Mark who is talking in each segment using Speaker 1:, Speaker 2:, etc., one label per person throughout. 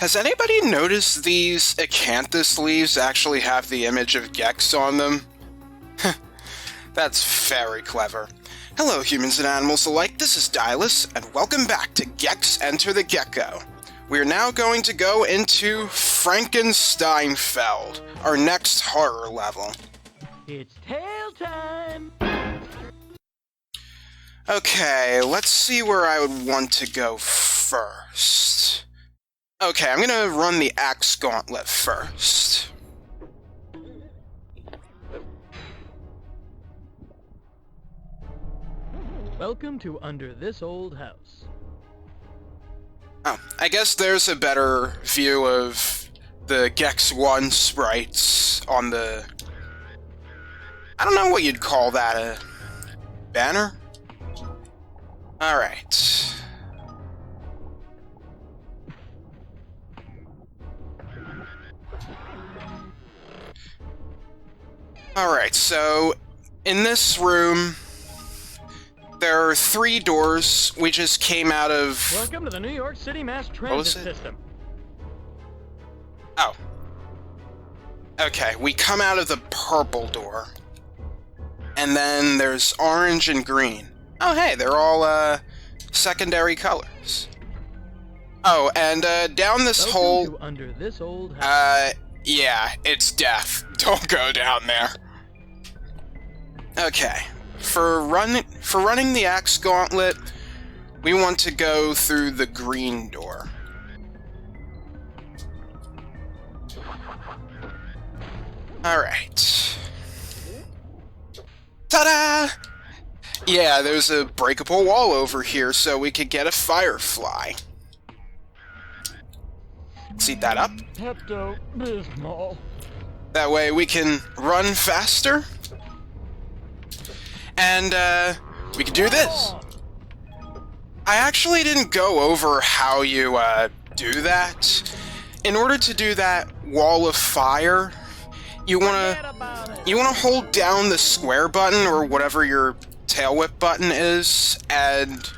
Speaker 1: Has anybody noticed these acanthus leaves actually have the image of Gex on them? That's very clever. Hello, humans and animals alike, this is Dylus, and welcome back to Gex Enter the Gecko. We are now going to go into Frankensteinfeld, our next horror level.
Speaker 2: It's tail time!
Speaker 1: Okay, let's see where I would want to go first. Okay, I'm gonna run the axe gauntlet first.
Speaker 2: Welcome to Under This Old House.
Speaker 1: Oh, I guess there's a better view of the Gex 1 sprites on the... I don't know what you'd call that, a banner? Alright. Alright, so in this room, there are 3 doors. We just came out of...
Speaker 2: Welcome to the New York City Mass Transit System.
Speaker 1: Oh. Okay, we come out of the purple door. And then there's orange and green. Oh, hey, they're all, secondary colors. Oh, and, down this hole...
Speaker 2: To Under This Old House.
Speaker 1: Yeah, it's death. Don't go down there. Okay. For running the axe gauntlet, we want to go through the green door. Alright. Ta-da! Yeah, there's a breakable wall over here, so we could get a firefly. Seat that up.
Speaker 2: Pepto-Bismol.
Speaker 1: That way we can run faster. And, we can do this. I actually didn't go over how you, do that. In order to do that wall of fire, you wanna hold down the square button, or whatever your tail whip button is, and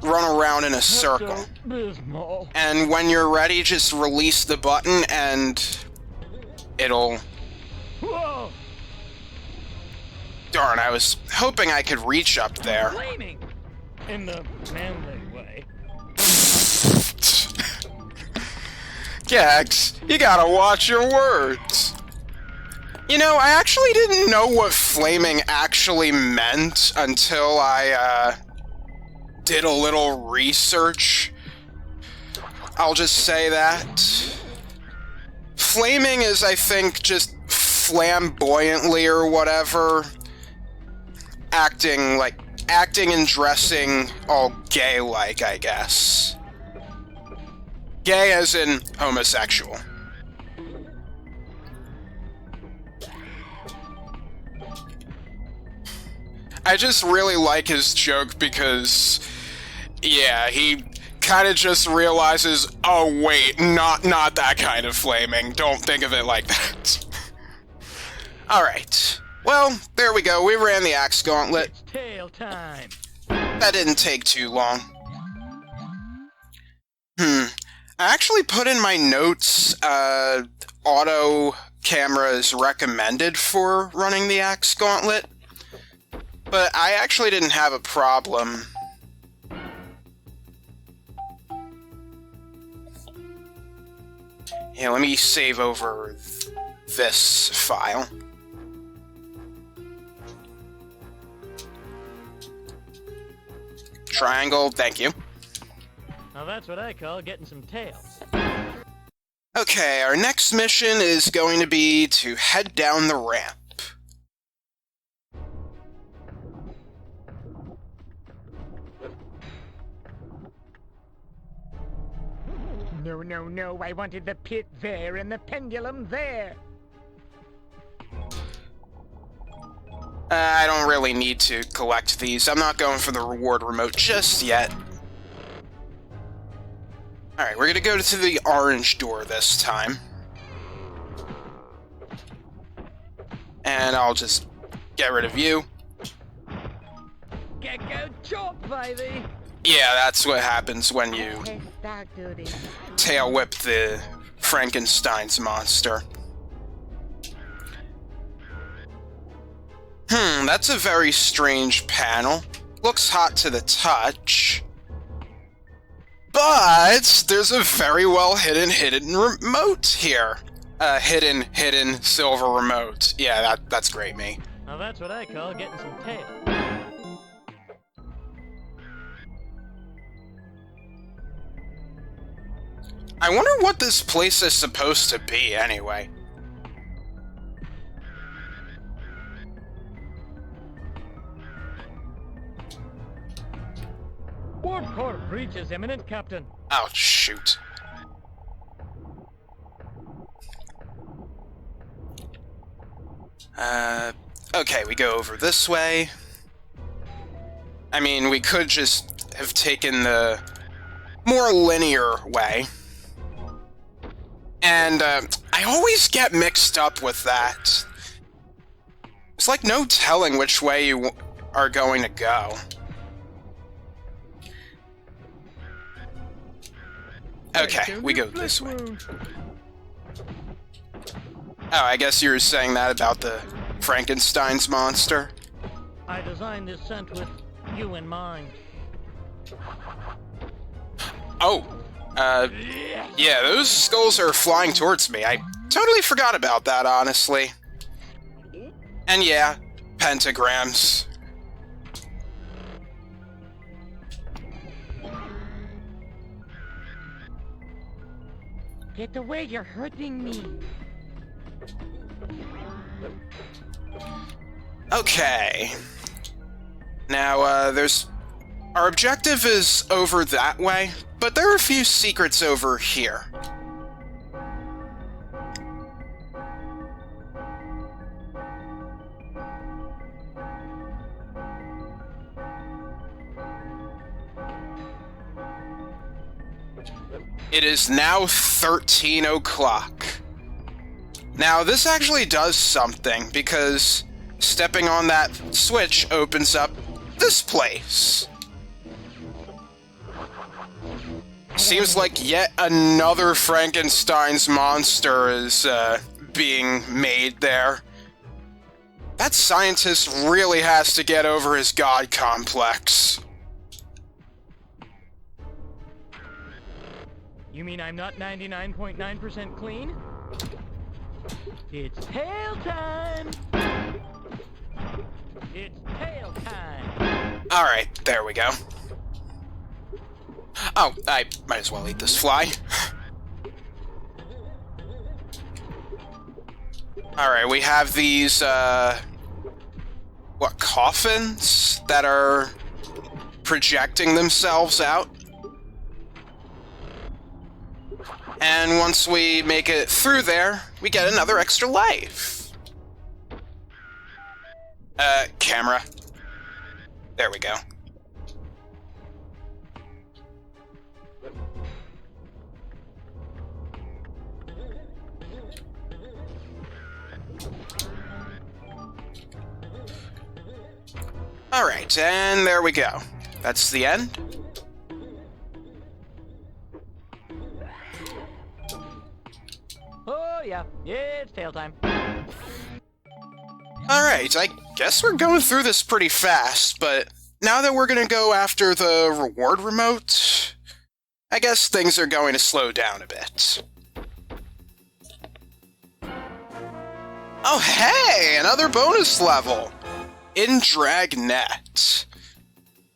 Speaker 1: run around in a circle. And when you're ready, just release the button, and it'll...
Speaker 2: Whoa!
Speaker 1: Darn, I was hoping I could reach up there.
Speaker 2: Flaming! In the manly way.
Speaker 1: Gex, you gotta watch your words. You know, I actually didn't know what flaming actually meant until I, did a little research. I'll just say that. Flaming is, I think, just flamboyantly or whatever. Acting and dressing all gay-like, I guess. Gay as in homosexual. I just really like his joke because, yeah, he kind of just realizes, oh wait, not that kind of flaming. Don't think of it like that. Alright. Well, there we go. We ran the axe gauntlet.
Speaker 2: It's tail time.
Speaker 1: That didn't take too long. I actually put in my notes, auto camera is recommended for running the axe gauntlet. But I actually didn't have a problem. Yeah, let me save over this file. Triangle, thank you.
Speaker 2: Now that's what I call getting some tails.
Speaker 1: Okay, our next mission is going to be to head down the ramp.
Speaker 2: No, I wanted the pit there and the pendulum there.
Speaker 1: I don't really need to collect these. I'm not going for the reward remote just yet. Alright, we're gonna go to the orange door this time. And I'll just get rid of you.
Speaker 2: Gecko chop, baby!
Speaker 1: Yeah, that's what happens when you
Speaker 2: Okay, start duty.
Speaker 1: tail whip the Frankenstein's monster. That's a very strange panel. Looks hot to the touch. But there's a very well hidden remote here. Hidden silver remote. Yeah, that's great, me.
Speaker 3: Now that's what I call getting some tail.
Speaker 1: I wonder what this place is supposed to be, anyway.
Speaker 3: Warport breach is imminent, Captain.
Speaker 1: Oh, shoot. Okay, we go over this way. I mean, we could just have taken the more linear way. And, I always get mixed up with that. It's like no telling which way you are going to go. Okay, we go this way. Oh, I guess you were saying that about the Frankenstein's monster?
Speaker 3: I designed this scent with you in mind.
Speaker 1: Oh, yeah, those skulls are flying towards me. I totally forgot about that, honestly. And yeah, pentagrams.
Speaker 2: Get away, you're hurting me.
Speaker 1: Okay. Now, our objective is over that way, but there are a few secrets over here. It is now 13 o'clock. Now, this actually does something, because stepping on that switch opens up this place. Seems like yet another Frankenstein's monster is being made there. That scientist really has to get over his god complex.
Speaker 3: You mean I'm not 99.9% clean? It's tail time! It's tail time!
Speaker 1: Alright, there we go. Oh, I might as well eat this fly. Alright, we have these, what, coffins that are projecting themselves out? And once we make it through there, we get another extra life. Camera. There we go. Alright, and there we go. That's the end.
Speaker 3: Oh yeah, it's tail time.
Speaker 1: Alright, I guess we're going through this pretty fast, but now that we're gonna go after the reward remote, I guess things are going to slow down a bit. Oh hey, another bonus level! In Dragnet.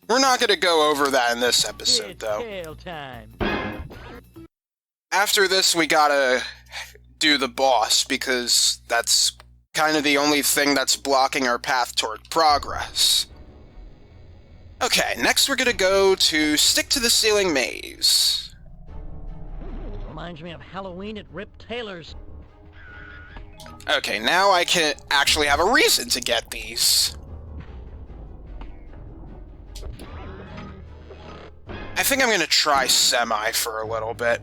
Speaker 1: We're not gonna go over that in this episode,
Speaker 3: It's
Speaker 1: though.
Speaker 3: tail time.
Speaker 1: After this, we gotta do the boss, because that's kind of the only thing that's blocking our path toward progress. Okay, next we're gonna go to Stick to the Ceiling Maze.
Speaker 3: Reminds me of Halloween at Rip Taylor's.
Speaker 1: Okay, now I can actually have a reason to get these. I think I'm gonna try Semi for a little bit.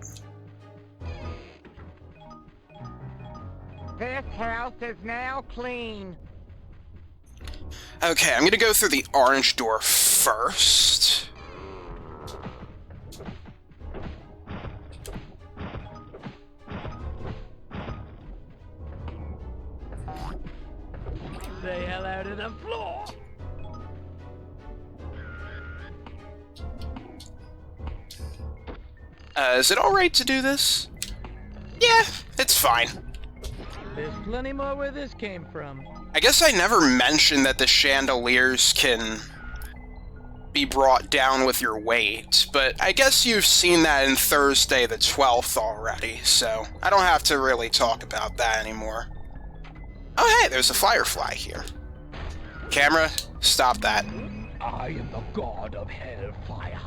Speaker 2: This house is now clean.
Speaker 1: Okay, I'm gonna go through the orange door first.
Speaker 3: the floor.
Speaker 1: Is it alright to do this? Yeah, it's fine.
Speaker 3: There's plenty more where this came from.
Speaker 1: I guess I never mentioned that the chandeliers can be brought down with your weight, but I guess you've seen that in Thursday the 12th already, so I don't have to really talk about that anymore. Oh hey, there's a firefly here. Camera, stop that.
Speaker 2: I am the god of hellfire.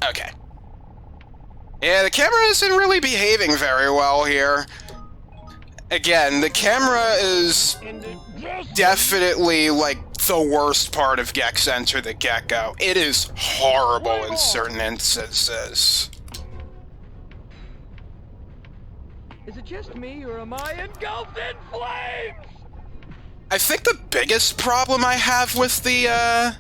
Speaker 1: Okay. Yeah, the camera isn't really behaving very well here. Again, the camera is definitely, like, the worst part of Gex Enter the Gecko. It is horrible in certain instances.
Speaker 3: Is it just me, or am I engulfed in flames?
Speaker 1: I think the biggest problem I have with the,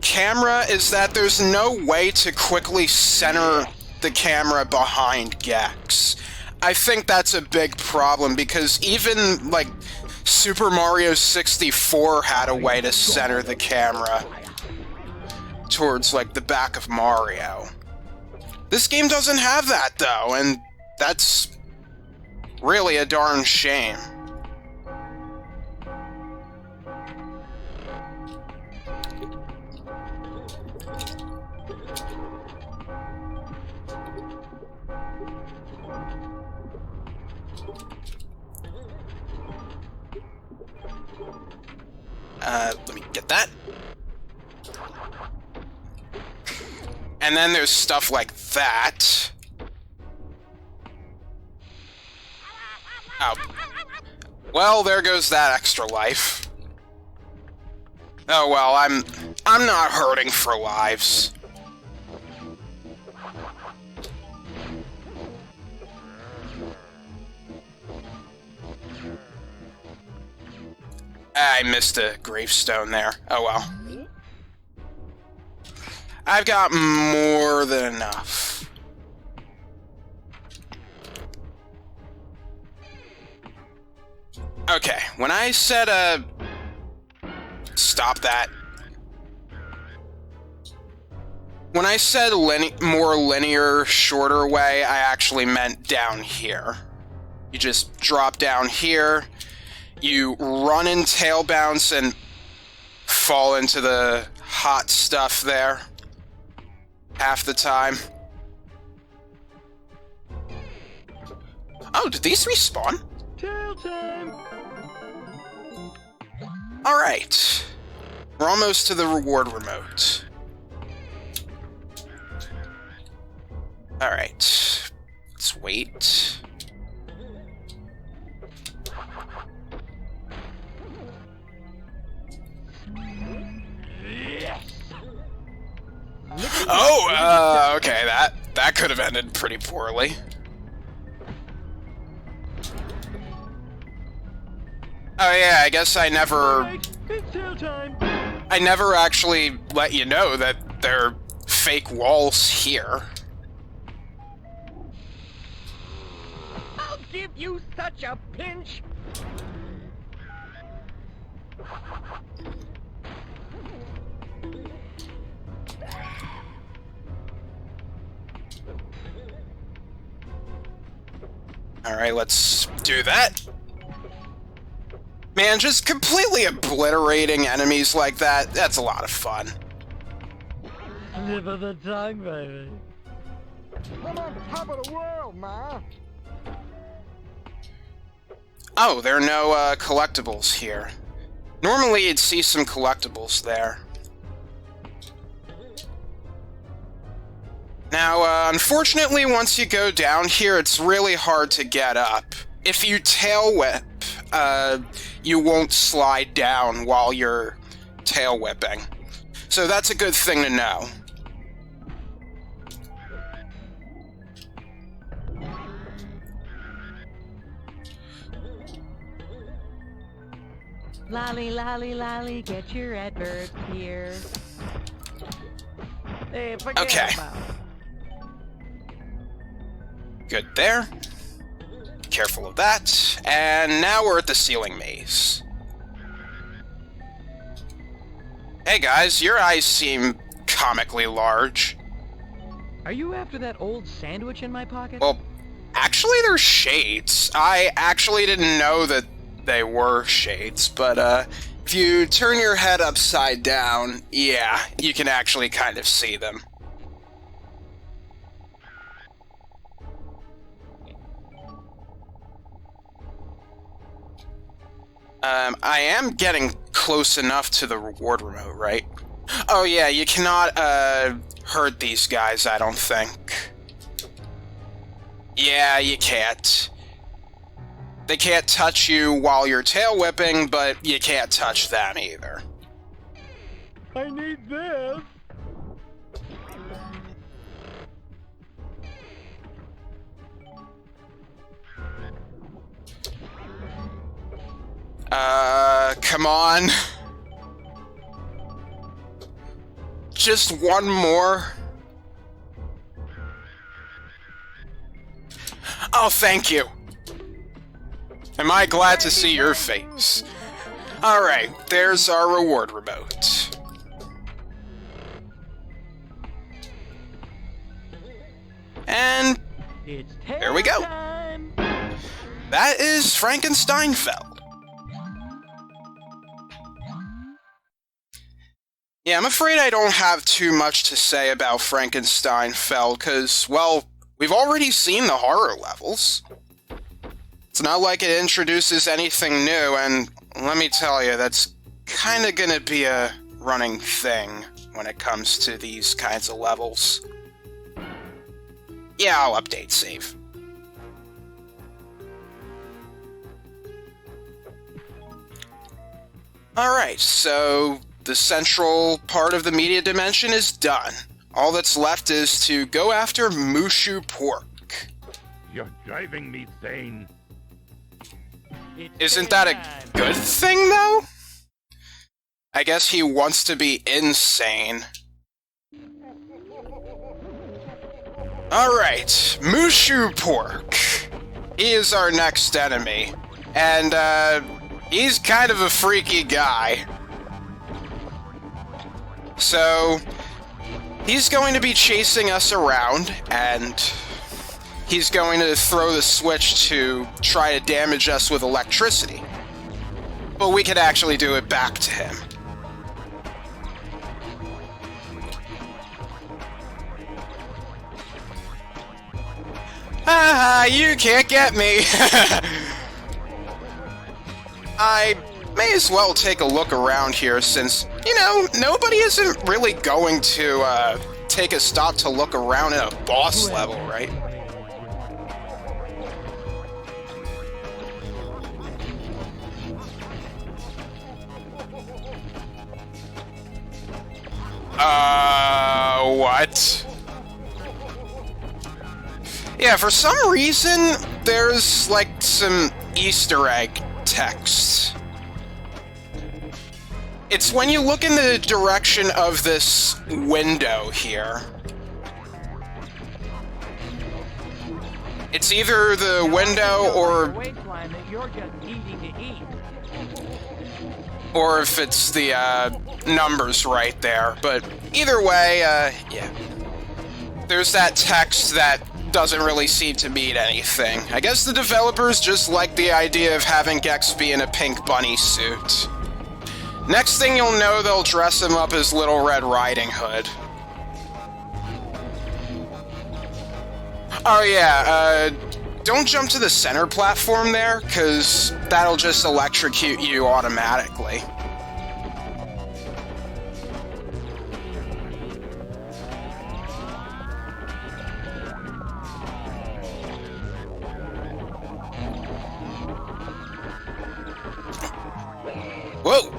Speaker 1: camera is that there's no way to quickly center the camera behind Gex. I think that's a big problem because even, like, Super Mario 64 had a way to center the camera towards, like, the back of Mario. This game doesn't have that, though, and that's really a darn shame. Let me get that. And then there's stuff like that. Oh. Well, there goes that extra life. Oh well, I'm not hurting for lives. I missed a gravestone there. Oh well. I've got more than enough. Okay, when I said, stop that. When I said more linear, shorter way, I actually meant down here. You just drop down here. You run in tail bounce and fall into the hot stuff there half the time. Oh, did these respawn?
Speaker 3: Tail time.
Speaker 1: Alright. We're almost to the reward remote. Alright. Let's wait. Oh, okay, that could have ended pretty poorly. Oh yeah, I guess I never actually let you know that there are fake walls here.
Speaker 2: I'll give you such a pinch.
Speaker 1: Alright, let's do that. Man, just completely obliterating enemies like that, that's a lot of fun.
Speaker 3: Slip of the tongue, baby.
Speaker 2: I'm on top of the world, Ma.
Speaker 1: Oh, there are no collectibles here. Normally you'd see some collectibles there. Now, unfortunately, once you go down here, it's really hard to get up. If you tail whip, you won't slide down while you're tail whipping. So that's a good thing to know.
Speaker 3: Lolly, lolly, lolly, get your adverts here. Hey, forget
Speaker 1: Okay.
Speaker 3: about it.
Speaker 1: Good there. be careful of that. And now we're at the ceiling maze. Hey guys, your eyes seem comically large.
Speaker 3: Are you after that old sandwich in my pocket?
Speaker 1: Well, actually they're shades. I actually didn't know that they were shades, but if you turn your head upside down, yeah, you can actually kind of see them. I am getting close enough to the reward remote, right? Oh yeah, you cannot, hurt these guys, I don't think. Yeah, you can't. They can't touch you while you're tail whipping, but you can't touch them either.
Speaker 3: I need this.
Speaker 1: Come on. Just one more. Oh, thank you. Am I glad to see your face? Alright, there's our reward remote. And there we go. That is Frankensteinfeld. Yeah, I'm afraid I don't have too much to say about Frankensteinfeld, because, well, we've already seen the horror levels. It's not like it introduces anything new, and let me tell you, that's kind of gonna be a running thing when it comes to these kinds of levels. Yeah, I'll update save. Alright, so the central part of the media dimension is done. All that's left is to go after Mooshoo Pork.
Speaker 4: You're driving me sane.
Speaker 1: Isn't that a good thing, though? I guess he wants to be insane. Alright, Mooshoo Pork. He is our next enemy. And, he's kind of a freaky guy. So, he's going to be chasing us around, and he's going to throw the switch to try to damage us with electricity. But we can actually do it back to him. Haha, you can't get me! I may as well take a look around here since, you know, nobody isn't really going to, take a stop to look around at a boss level, right? What? Yeah, for some reason, there's, like, some Easter egg text. It's when you look in the direction of this window here. It's either the window or if it's the numbers right there. But either way, yeah. There's that text that doesn't really seem to mean anything. I guess the developers just like the idea of having Gex be in a pink bunny suit. Next thing you'll know, they'll dress him up as Little Red Riding Hood. Oh yeah, don't jump to the center platform there, because that'll just electrocute you automatically. Whoa!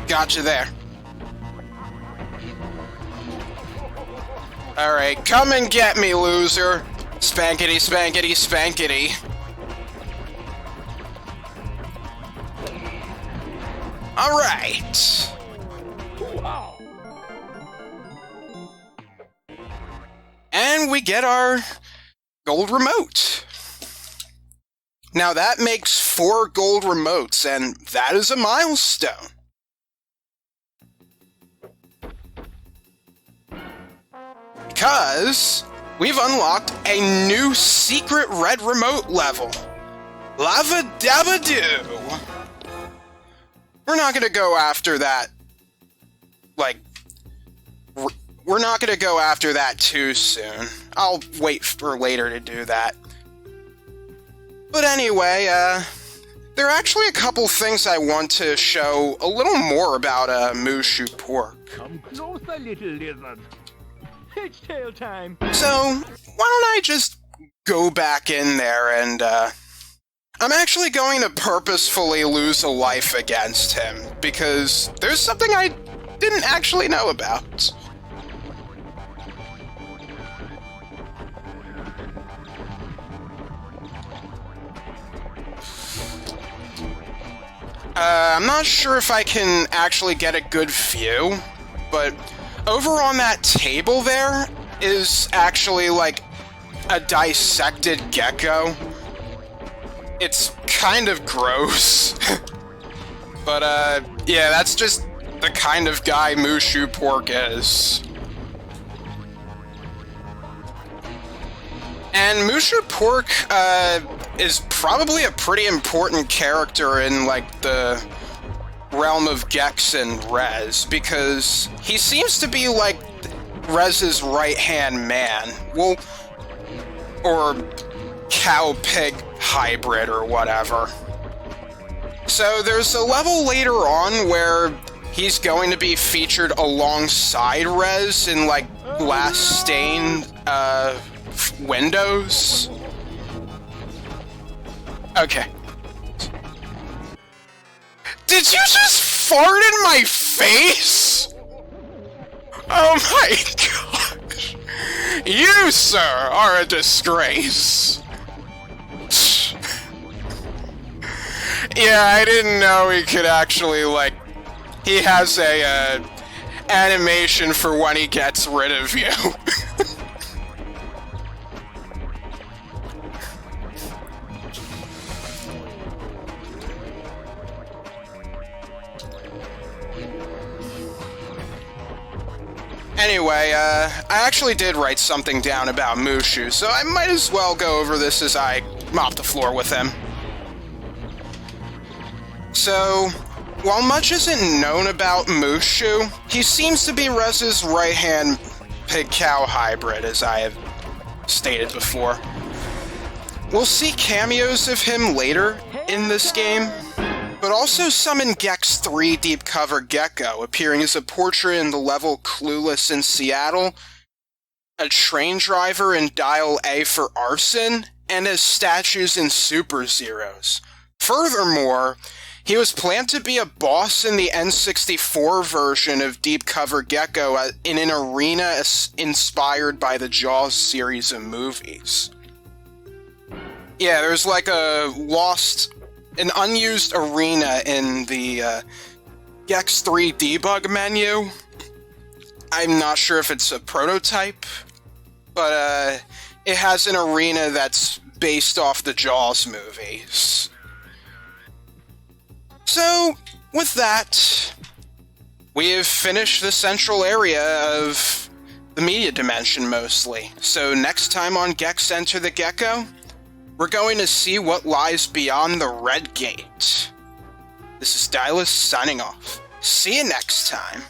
Speaker 1: Gotcha there. Alright, come and get me, loser. Spankety, spankety, spankety. Alright. And we get our gold remote. Now that makes 4 gold remotes, and that is a milestone. Because we've unlocked a new secret red remote level. Lava Dabba Doo! We're not gonna go after that, we're not gonna go after that too soon. I'll wait for later to do that. But anyway, there are actually a couple things I want to show a little more about Mooshoo Pork.
Speaker 3: Come closer, little lizard. It's tail time.
Speaker 1: So, why don't I just go back in there and, I'm actually going to purposefully lose a life against him, because there's something I didn't actually know about. I'm not sure if I can actually get a good view, but over on that table there is actually like a dissected gecko. It's kind of gross. But yeah, that's just the kind of guy Mooshoo Pork is. And Mooshoo Pork is probably a pretty important character in, like, the realm of Gex and Rez, because he seems to be, like, Rez's right-hand man. Well, or cow-pig hybrid or whatever. So there's a level later on where he's going to be featured alongside Rez in, like, glass-stained, windows. Okay. Did you just fart in my face? Oh my gosh. You, sir, are a disgrace. Yeah, I didn't know he could actually, like, he has a, animation for when he gets rid of you. Anyway, I actually did write something down about Mooshoo, so I might as well go over this as I mop the floor with him. So, while much isn't known about Mooshoo, he seems to be Rez's right-hand pig-cow hybrid, as I have stated before. We'll see cameos of him later in this game, but also summon Gex 3 Deep Cover Gecko, appearing as a portrait in the level Clueless in Seattle, a train driver in Dial A for Arson, and as statues in Super Zeros. Furthermore, he was planned to be a boss in the N64 version of Deep Cover Gecko in an arena inspired by the Jaws series of movies. Yeah, there's like an unused arena in the Gex 3 debug menu. I'm not sure if it's a prototype, but it has an arena that's based off the Jaws movies. So, with that, we have finished the central area of the media dimension mostly. So next time on Gex Enter the Gecko, we're going to see what lies beyond the Red Gate. This is Dylus signing off. See you next time.